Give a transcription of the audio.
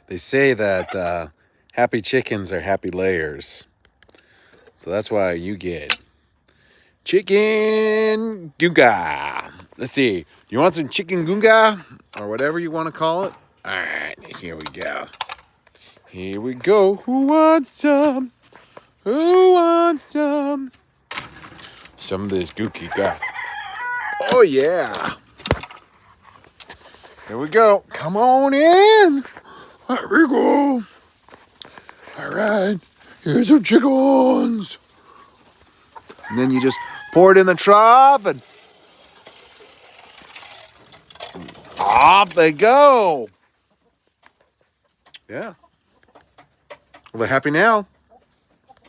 They say that happy chickens are happy layers. So that's why you get chicken gunga. Let's see. You want some chicken gunga? Or whatever you want to call it? Alright, here we go. Here we go. Who wants some? Who wants some? Some of this gookie guy. Oh yeah. Here we go. Come on in. Here we go. Alright. Here's some chickens. And then you just pour it in the trough and off they go. Yeah. Well, they're happy now.